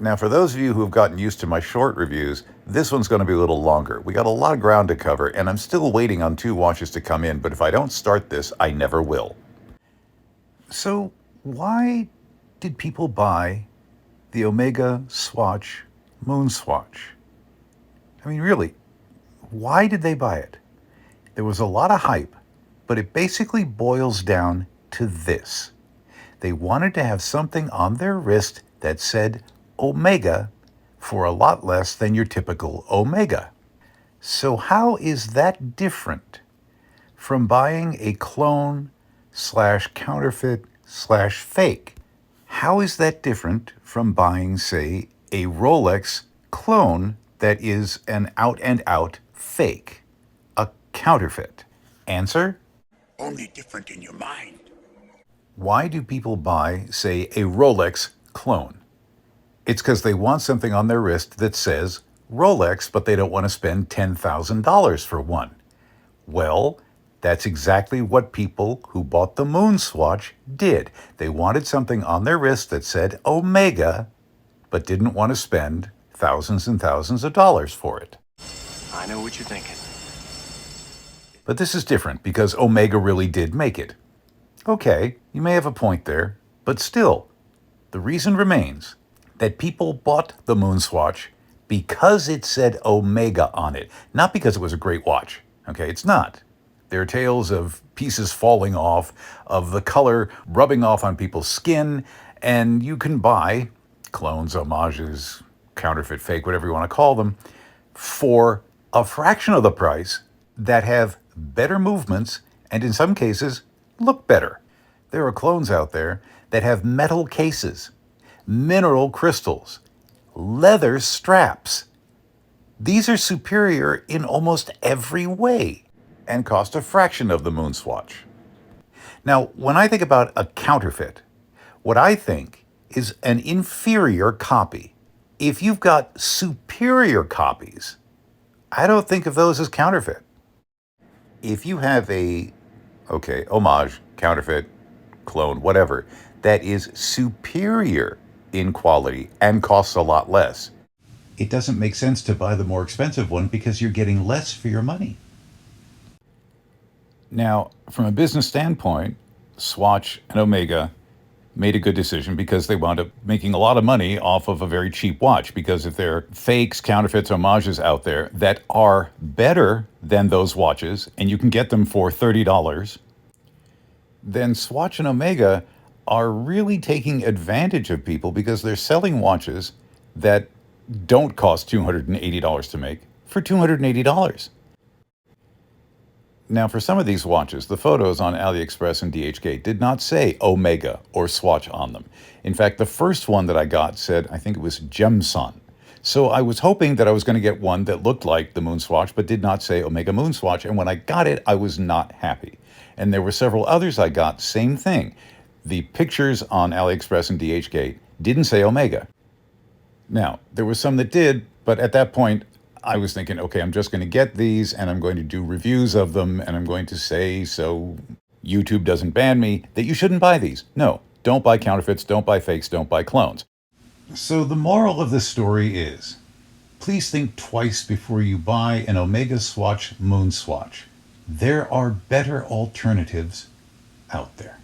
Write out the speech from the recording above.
Now, for those of you who have gotten used to my short reviews, this one's going to be a little longer. We got a lot of ground to cover, and I'm still waiting on 2 watches to come in, but if I don't start this, I never will. So, why did people buy the Omega Swatch Moonswatch? I mean, really, why did they buy it? There was a lot of hype, but it basically boils down to this. They wanted to have something on their wrist that said Omega for a lot less than your typical Omega. So how is that different from buying a clone / counterfeit / fake? How is that different from buying, say, a Rolex clone that is an out-and-out fake, a counterfeit? Answer? Only different in your mind. Why do people buy, say, a Rolex clone? It's because they want something on their wrist that says Rolex, but they don't want to spend $10,000 for one. Well, that's exactly what people who bought the Moonswatch did. They wanted something on their wrist that said Omega, but didn't want to spend thousands and thousands of dollars for it. I know what you're thinking. But this is different because Omega really did make it. Okay, you may have a point there, but still, the reason remains that people bought the Moonswatch because it said Omega on it, not because it was a great watch. Okay, it's not. There are tales of pieces falling off, of the color rubbing off on people's skin, and you can buy clones, homages, counterfeit, fake, whatever you want to call them, for a fraction of the price that have better movements and in some cases look better. There are clones out there that have metal cases, mineral crystals, leather straps. These are superior in almost every way and cost a fraction of the Moonswatch. Now, when I think about a counterfeit, what I think is an inferior copy. If you've got superior copies, I don't think of those as counterfeit. If you have a, homage, counterfeit, clone, whatever, that is superior in quality and costs a lot less, it doesn't make sense to buy the more expensive one because you're getting less for your money. Now, from a business standpoint, Swatch and Omega made a good decision because they wound up making a lot of money off of a very cheap watch, because if there are fakes, counterfeits, homages out there that are better than those watches and you can get them for $30, then Swatch and Omega are really taking advantage of people because they're selling watches that don't cost $280 to make for $280. Now, for some of these watches, the photos on AliExpress and DHgate did not say Omega or Swatch on them. In fact, the first one that I got said, I think it was Gemson. So I was hoping that I was going to get one that looked like the Moonswatch, but did not say Omega Moonswatch. And when I got it, I was not happy. And there were several others I got, same thing. The pictures on AliExpress and DHgate didn't say Omega. Now, there were some that did, but at that point, I was thinking, okay, I'm just going to get these and I'm going to do reviews of them and I'm going to say, so YouTube doesn't ban me, that you shouldn't buy these. No, don't buy counterfeits, don't buy fakes, don't buy clones. So the moral of this story is, please think twice before you buy an Omega Swatch Moonswatch. There are better alternatives out there.